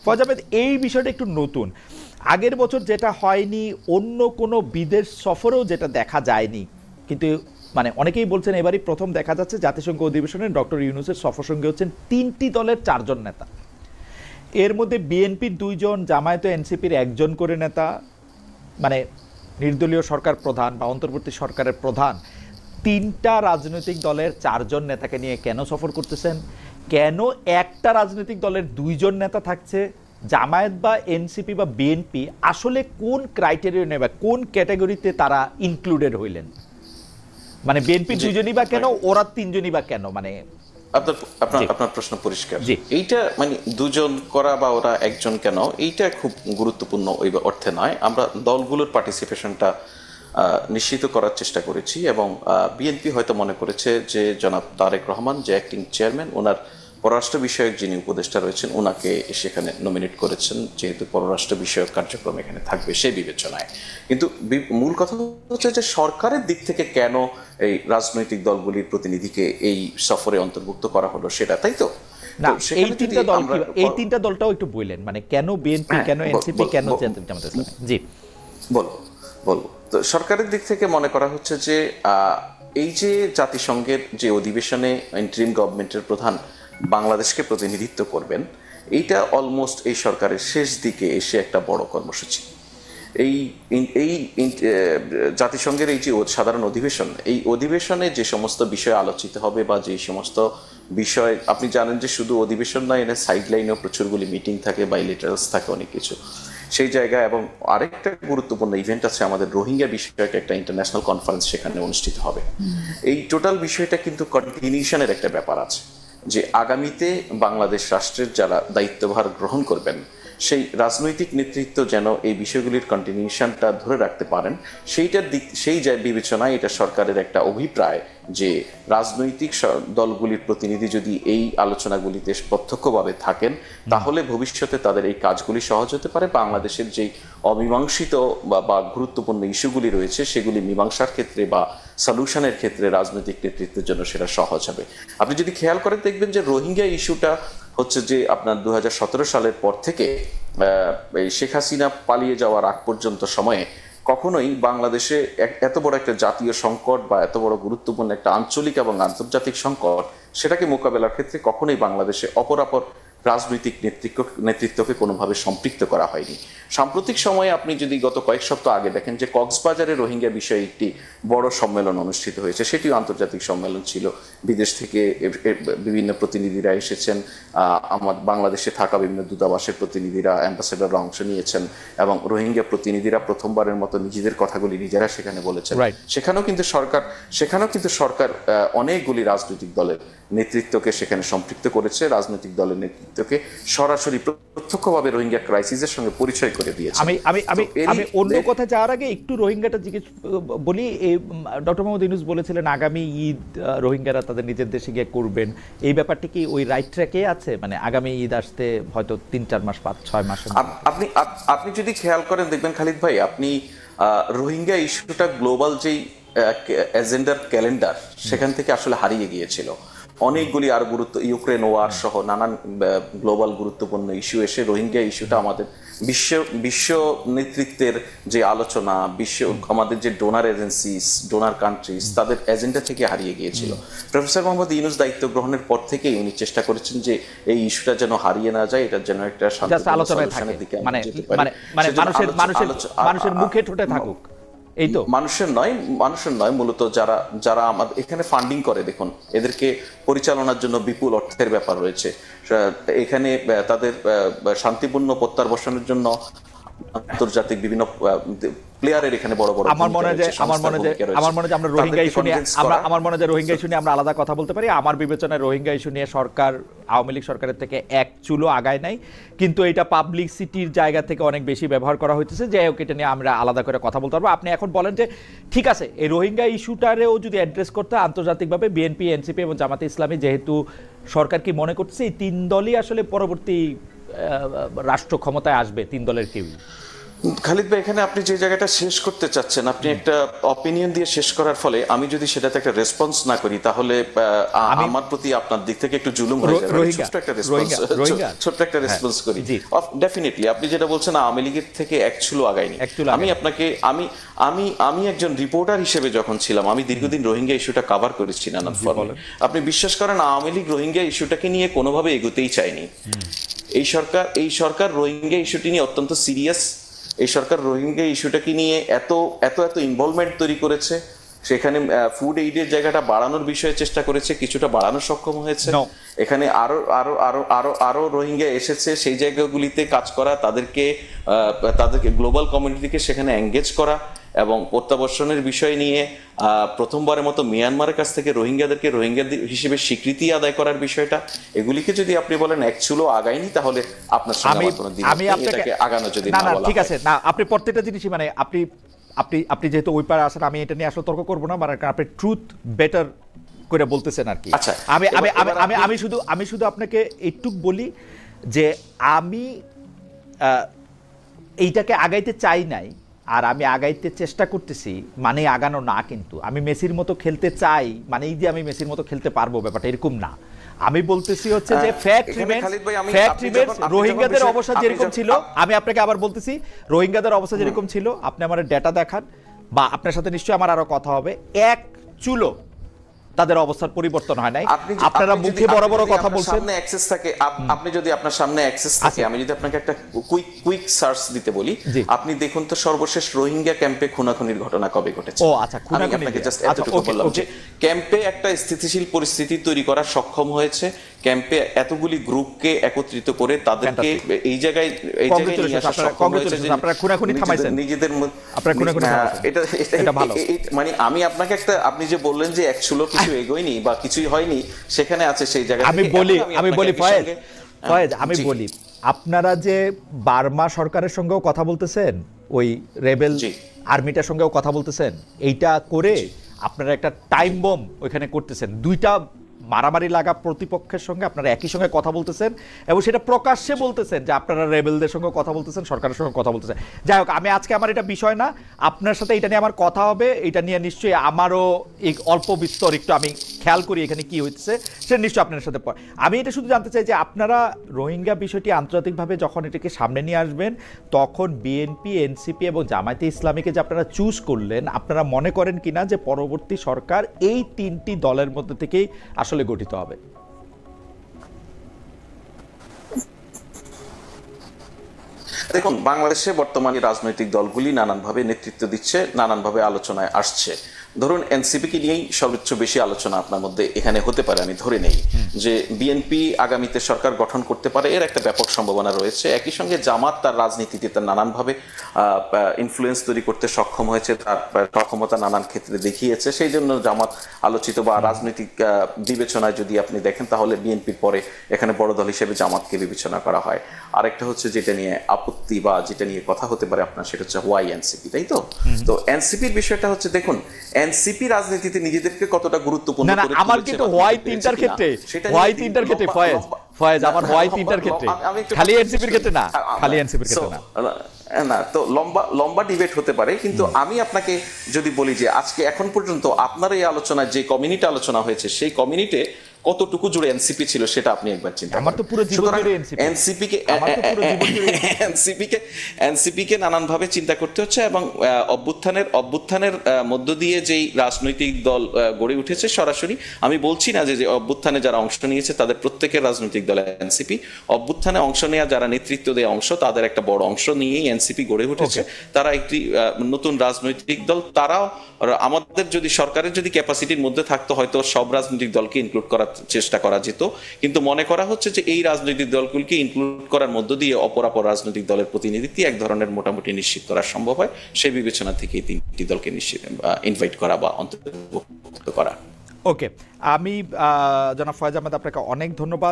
ফয়জ আহমেদ, এই বিষয়টা একটু নতুন। আগের বছর যেটা হয়নি, অন্য কোনো বিদেশ সফরেও যেটা দেখা যায়নি, কিন্তু মানে অনেকেই বলছেন এবারই প্রথম দেখা যাচ্ছে জাতিসংঘ অধিবেশনে ডক্টর ইউনূসের সফর সঙ্গী হচ্ছেন 3টি দলের 4জন নেতা। এর মধ্যে বিএনপির 2 জন, জামায়াত ও এনসিপির 1 জন করে নেতা, মানে নির্দলীয় সরকার প্রধান বা অন্তর্বর্তী সরকারের প্রধান 3টা রাজনৈতিক দলের 4 জন নেতাকে নিয়ে কেন সফর করতেছেন? কেন একটা রাজনৈতিক দলের 2 জন নেতা থাকছে? জামায়াত বা এনসিপি বা বিএনপি আসলে কোন ক্রাইটেরিয়া নেবে, কোন ক্যাটাগরিতে তারা ইনক্লুডেড হইলেন? মানে বিএনপি 2 জনই বা কেন, ওরা 3 জনই বা কেন? মানে আপনার প্রশ্ন পরিষ্কার। এইটা মানে 2 জন করা বা ওরা 1 জন কেন, এইটা খুব গুরুত্বপূর্ণ ওই অর্থে নয়। আমরা দলগুলোর পার্টিসিপেশনটা নিশ্চিত করার চেষ্টা করেছি এবং বিএনপি হয়তো মনে করেছে যে জনাব তারেক রহমান যে অ্যাক্টিং চেয়ারম্যান, ওনার পররাষ্ট্র বিষয়ক যিনি উপদেষ্টা রয়েছেন ওনাকে সেখানে নমিনেট করেছেন, যেহেতু পররাষ্ট্র বিষয়ক কার্যক্রম এখানে থাকবে সেই বিবেচনায়। কিন্তু মূল কথা হচ্ছে যে সরকারের দিক থেকে কেন এই রাজনৈতিক দলগুলির প্রতিনিধিকে এই সফরে অন্তর্ভুক্ত করা হলো সেটা, তাই তো? না, এই 3টা দল, এই 3টা দলটাও একটু বললেন, মানে কেন বিএনপি, কেন এনসিপি, কেন জামায়াত ইসলামী? জি বলবো। তো সরকারের দিক থেকে মনে করা হচ্ছে যে এই যে জাতিসংঘের যে অধিবেশনে ইন্টারিম গভর্নমেন্টের প্রধান বাংলাদেশকে প্রতিনিধিত্ব করবেন, এইটা অলমোস্ট এই সরকারের শেষ দিকে এসে একটা বড় কর্মসূচি। এই জাতিসংঘের এই যে সাধারণ অধিবেশন, এই অধিবেশনে যে সমস্ত বিষয় আলোচিত হবে বা যে সমস্ত বিষয়, আপনি জানেন যে শুধু অধিবেশন নয়, এনে সাইড লাইনেও প্রচুরগুলি মিটিং থাকে, বাইলেটারালস থাকে, অনেক কিছু সেই জায়গায়। এবং আরেকটা গুরুত্বপূর্ণ ইভেন্ট আছে আমাদের, রোহিঙ্গা বিষয়ক একটা ইন্টারন্যাশনাল কনফারেন্স সেখানে অনুষ্ঠিত হবে। এই টোটাল বিষয়টা কিন্তু কন্টিনিউশনের একটা ব্যাপার আছে, যে আগামীতে বাংলাদেশ রাষ্ট্রের যারা দায়িত্বভার গ্রহণ করবেন সেই রাজনৈতিক নেতৃত্ব যেন এই বিষয়গুলির কন্টিনিউশনটা ধরে রাখতে পারেন, সেই বিবেচনায় এটা সরকারের একটা অভিপ্রায় যে রাজনৈতিক দলগুলির প্রতিনিধি যদি এই আলোচনাগুলিতে প্রত্যক্ষভাবে থাকেন তাহলে ভবিষ্যতে তাদের এই কাজগুলি সহজ হতে পারে। বাংলাদেশের যেই অমীমাংসিত বা গুরুত্বপূর্ণ ইস্যুগুলি রয়েছে সেগুলি মীমাংসার ক্ষেত্রে বা সলিউশনের ক্ষেত্রে রাজনৈতিক নেতৃত্বের জন্য সেটা সহজ হবে। আপনি যদি খেয়াল করে দেখবেন যে রোহিঙ্গা ইস্যুটা হচ্ছে যে আপনার 2017 সালের পর থেকে শেখ হাসিনা পালিয়ে যাওয়ার আগ পর্যন্ত সময়ে কখনোই বাংলাদেশে এত বড় একটা জাতীয় সংকট বা এত বড় গুরুত্বপূর্ণ একটা আঞ্চলিক এবং আন্তর্জাতিক সংকট, সেটাকে মোকাবেলার ক্ষেত্রে কখনোই বাংলাদেশে অপরাপর রাজনৈতিক নেতৃত্বকে কোনোভাবে সম্পৃক্ত করা হয়নি। সাম্প্রতিক সময়ে আপনি যদি গত কয়েক সপ্তাহ আগে দেখেন যে কক্সবাজারে রোহিঙ্গা বিষয়ে একটি বড় সম্মেলন অনুষ্ঠিত হয়েছে, সেটিও আন্তর্জাতিক সম্মেলন ছিল। বিদেশ থেকে বিভিন্ন প্রতিনিধিরা এসেছেন, আমার বাংলাদেশে থাকা বিভিন্ন দূতাবাসের প্রতিনিধিরা, অ্যাম্বাসেডররা অংশ নিয়েছেন এবং রোহিঙ্গা প্রতিনিধিরা প্রথমবারের মতো নিজেদের কথাগুলি নিজেরা সেখানে বলেছেন। সেখানেও কিন্তু সরকার অনেকগুলি রাজনৈতিক দলের নেতৃত্বকে সেখানে সম্পৃক্ত করেছে, রাজনৈতিক দলের নেতৃত্বকে সরাসরি প্রত্যক্ষভাবে রোহিঙ্গা ক্রাইসিসের সঙ্গে পরিচয় করে দিয়েছে। আমি অন্য কথা যাওয়ার আগে একটু রোহিঙ্গাটা জিজ্ঞেস বলি। ডক্টর মোহাম্মদ ইউনূস বলেছিলেন আগামী ঈদ রোহিঙ্গারা তাদের নিজের দেশে গিয়ে করবেন, এই ব্যাপারটি কি ওই রাইট ট্র্যাকে আছে? মানে আগামী ঈদ আসতে হয়তো 3-4 মাস, 5-6 মাস। আপনি যদি খেয়াল করেন দেখবেন খালিদ ভাই, আপনি রোহিঙ্গা ইস্যুটা গ্লোবাল যেই এজেন্ডার ক্যালেন্ডার সেখান থেকে আসলে হারিয়ে গিয়েছিল। অনেকগুলি আর ইউক্রেন ওয়ার সহ নানান গ্লোবাল গুরুত্বপূর্ণ ইস্যু এসে রোহিঙ্গা ইস্যুটা আমাদের বিশ্ব নেতৃত্বের যে আলোচনা, আমাদের যে ডোনার এজেন্সিস, ডোনার কান্ট্রিজ, তাদের এজেন্ডা থেকে হারিয়ে গিয়েছিল। প্রফেসর মোহাম্মদ ইউনূস দায়িত্ব গ্রহণের পর থেকেই উনি চেষ্টা করেছেন যে এই ইস্যুটা যেন হারিয়ে না যায়, এটা যেন একটা শান্তিপূর্ণ সলিউশনের দিকে আমরা যেতে পারি, মানুষের মুখে ঠোঁটে থাকুক। এই তো মানুষের নয় মূলত যারা আমাদের এখানে ফান্ডিং করে, দেখুন এদেরকে পরিচালনার জন্য বিপুল অর্থের ব্যাপার রয়েছে। এখানে তাদের শান্তিপূর্ণ প্রত্যাবর্তনের জন্য আন্তর্জাতিক বিভিন্ন প্লেয়ারের এখানে বড় বড় আমার মনে হয় আমরা রোহিঙ্গা ইস্যু নিয়ে আমরা আলাদা কথা বলতে পারি। আমার বিবেচনায় রোহিঙ্গা ইস্যু নিয়ে সরকার, আওয়ামী লীগ সরকারের থেকে এক চুলো আগায় নাই, কিন্তু এটা পাবলিসিটির জায়গা থেকে অনেক বেশি ব্যবহার করা হইতেছে। যাই হোক, এটা নিয়ে আমরা আলাদা করে কথা বলতে পারবো। আপনি এখন বলেন যে ঠিক আছে, এই রোহিঙ্গা ইস্যুটারেও যদি অ্যাড্রেস করতে আন্তর্জাতিকভাবে বিএনপি, এনসিপি এবং জামাতে ইসলামী, যেহেতু সরকার কি মনে করছে এই 3 দলই আসলে পরবর্তী রাষ্ট্র ক্ষমতায় আসবে, 3 দলের কেউ? খালিদ ভাই, এখানে আপনি যে জায়গাটা শেষ করতে চাচ্ছেন, আপনি একটা অপিনিয়ন দিয়ে শেষ করার ফলে আমি যদি সেটাতে একটা রেসপন্স না করি, তাহলে আমার প্রতি আপনার দিক থেকে একটু জুলুম হয়ে যাবে। ছোট্ট একটা রেসপন্স করি। ডেফিনেটলি আপনি যেটা বলছেন আওয়ামী লীগের থেকে এক চুলো আগায়নি। আমি আপনাকে আমি একজন রিপোর্টার হিসেবে যখন ছিলাম, আমি দীর্ঘদিন রোহিঙ্গা ইস্যুটা কভার করেছি নানান ফর্মে। আপনি বিশ্বাস করেন, আওয়ামী লীগ রোহিঙ্গা ইস্যুটাকে নিয়ে কোনোভাবে এগোতেই চায়নি। এই সরকার রোহিঙ্গা ইস্যুটি নিয়ে অত্যন্ত সিরিয়াস। এই সরকার রোহিঙ্গা ইস্যুটাকে নিয়ে এত এত এত ইনভলভমেন্ট তৈরি করেছে, সেখানে ফুড এইডের জায়গাটা বাড়ানোর বিষয়ে চেষ্টা করেছে, কিছুটা বাড়ানোর সক্ষম হয়েছে। এখানে আরো আরো আরো আরো আরো রোহিঙ্গা এসেছে, সেই জায়গাগুলিতে কাজ করা, তাদেরকে গ্লোবাল কমিউনিটিকে সেখানে এঙ্গেজ করা এবং প্রত্যাবর্ষণের বিষয় নিয়ে প্রথমবারের মতো মিয়ানমারের কাছ থেকে রোহিঙ্গাদেরকে রোহিঙ্গা হিসেবে স্বীকৃতি আদায় করার বিষয়টা, এগুলিকে যদি আপনি বলেন এক চুলো আগায়নি, তাহলে আপনার সঙ্গে আমি আপনাকে আগানো যদি না বলা। ঠিক আছে, না আপনি প্রত্যেকটা জিনিসই মানে আপনি আপনি আপনি যেহেতু ওই পারে আসেন, আমি এটা নিয়ে আসলে তর্ক করবো না, মানে আপনি ট্রুথ বেটার করে বলতেছেন আর কি। আচ্ছা, আমি শুধু আপনাকে একটুক বলি যে আমি এইটাকে আগাইতে চাই নাই, আর আমি আগাইতে চেষ্টা করতেছি মানে আগানো না, কিন্তু আমি মেসির মতো খেলতে চাই মানে এই যে আমি মেসির মতো খেলতে পারবো, ব্যাপারটা এরকম না। আমি বলতেছি হচ্ছে যে ফ্যাক্ট রিমেন্স রোহিঙ্গাদের অবস্থা যেরকম ছিল, আমি আপনাকে আবার বলতেছি রোহিঙ্গাদের অবস্থা যেরকম ছিল, আপনি আমার ডেটা দেখান বা আপনার সাথে নিশ্চয়ই আমার আরো কথা হবে, এক চুলো তাদের অবস্থার পরিবর্তন হয় নাই। আপনারা মুখে বড় বড় কথা বলছেন। আপনি যদি আপনার সামনে অ্যাক্সেস থাকে, আমি যদি আপনাকে একটা কুইক সার্চ দিতে বলি, আপনি দেখুন তো সর্বশেষ রোহিঙ্গা ক্যাম্পে খুনাখুনির ঘটনা কবে ঘটেছে। ও আচ্ছা, খুনাখুনি জাস্ট এতটুকু বললাম যে ক্যাম্পে একটা স্থিতিশীল পরিস্থিতি তৈরি করা সক্ষম হয়েছে, ক্যাম্পে এতগুলি গ্রুপকে একত্রিত করে তাদেরকে এই জায়গায় নিয়ে আসা সক্ষম হয়েছে যে আপনারা খুনাখুনি থামাইছেন নিজেদের মধ্যে। আপনারা খুনাখুনি থামাইছেন, এটা ভালো। মানে আমি আপনাকে একটা, আপনি যে বললেন যে এক চুলো কিছু এগোয়নি বা কিছুই হয়নি, সেখানে আছে সেই জায়গা। আমি বলি ফয়েজ, আমি বলি আপনারা যে বার্মা সরকারের সঙ্গেও কথা বলতেছেন, ওই রেবেল আর্মিটার সঙ্গেও কথা বলতেছেন, এইটা করে আপনারা একটা টাইম বম ওইখানে করতেছেন। দুইটা মারামারি লাগা প্রতিপক্ষের সঙ্গে আপনারা একই সঙ্গে কথা বলতেছেন এবং সেটা প্রকাশ্যে বলতেছেন যে আপনারা রেবেলদের সঙ্গে কথা বলতেছেন, সরকারের সঙ্গে কথা বলতেছেন। যাই হোক, আমি আজকে আমার এটা বিষয় না, আপনার সাথে এটা নিয়ে আমার কথা হবে, এটা নিয়ে নিশ্চয়ই আমারও এই অল্প বিস্তর একটু আমি খেয়াল করি এখানে কি হচ্ছে, সেটা নিশ্চয়ই আপনার সাথে। আমি এটা শুধু জানতে চাই যে আপনারা রোহিঙ্গা বিষয়টি আন্তর্জাতিকভাবে যখন এটাকে সামনে নিয়ে আসবেন, তখন বিএনপি, এনসিপি এবং জামায়াতে ইসলামীকে যে আপনারা চুজ করলেন, আপনারা মনে করেন কিনা যে পরবর্তী সরকার এই তিনটি দলের মধ্যে থেকেই আসলে গঠিত হবে? দেখুন, বাংলাদেশে বর্তমানে রাজনৈতিক দলগুলি নানানভাবে নেতৃত্ব দিচ্ছে, নানানভাবে আলোচনায় আসছে। ধরুন এনসিপিকে নিয়েই সর্বোচ্চ বেশি আলোচনা আপনার মধ্যে এখানে হতে পারে, আমি ধরে নেই যে বিএনপি আগামীতে সরকার গঠন করতে পারে, এর একটা ব্যাপক সম্ভাবনা রয়েছে। একই সঙ্গে জামাত তার রাজনীতিতে তার নানানভাবে ইনফ্লুয়েন্স তৈরি করতে সক্ষম হয়েছে, তার সক্ষমতা নানান ক্ষেত্রে দেখিয়েছে, সেই জন্য জামাত আলোচিত। বা রাজনৈতিক বিবেচনায় যদি আপনি দেখেন, তাহলে বিএনপির পরে এখানে বড় দল হিসেবে জামাতকে বিবেচনা করা হয়। আরেকটা হচ্ছে যেটা নিয়ে আপত্তি বা যেটা নিয়ে কথা হতে পারে আপনার, সেটা হচ্ছে ওয়াই এনসিপি, তাই তো? তো এনসিপির বিষয়টা হচ্ছে, দেখুন এনসিপি রাজনীতিতে নিজেদেরকে কতটা গুরুত্বপূর্ণ করে আমার কিন্তু হোয়াই তিনটার ক্ষেত্রে ফয়েজ, আমার হোয়াই তিনটার ক্ষেত্রে, খালি এনসিপির ক্ষেত্রে না, খালি এনসিপির ক্ষেত্রে না। তো লম্বা ডিবেট হতে পারে, কিন্তু আমি আপনাকে যদি বলি যে আজকে এখন পর্যন্ত আপনার এই আলোচনায় যে কমিউনিটি আলোচনা হয়েছে, সেই কমিউনিটি কতটুকু জুড়ে এনসিপি ছিল সেটা আপনি একবার চিন্তা করুন। আমার তো পুরো জীবন জুড়ে এনসিপিকে নানানভাবে চিন্তা করতে হচ্ছে এবং অভ্যুত্থানের মধ্য দিয়ে যেই রাজনৈতিক দল গড়ে উঠেছে, সরাসরি আমি বলছি না যে অভ্যুত্থানে যারা অংশ নিয়েছে তাদের প্রত্যেকের রাজনৈতিক দল এনসিপি, অভ্যুত্থানে অংশ নেওয়া যারা নেতৃত্ব দেয় অংশ, তাদের একটা বড় অংশ নিয়েই এনসিপি গড়ে উঠেছে। তারা একটি নতুন রাজনৈতিক দল। তারাও আমাদের যদি সরকারের যদি ক্যাপাসিটির মধ্যে থাকতো, হয়তো সব রাজনৈতিক দলকে ইনক্লুড করার চেষ্টা করা যেত, কিন্তু মনে করা হচ্ছে যে এই রাজনৈতিক দলগুলিকে ইনক্লুড করার মধ্য দিয়ে অপরাপর রাজনৈতিক দলের প্রতিনিধিত্ব এক ধরনের মোটামুটি নিশ্চিত করা সম্ভব হয়। সেই বিবেচনা থেকে এই তিনটি দলকে নিশ্চিত ইনভাইট করা বা অন্তর্ভুক্ত করা। ওকে, আমি জনাব ফয়েজ আহমেদ, আপনাকে অনেক ধন্যবাদ।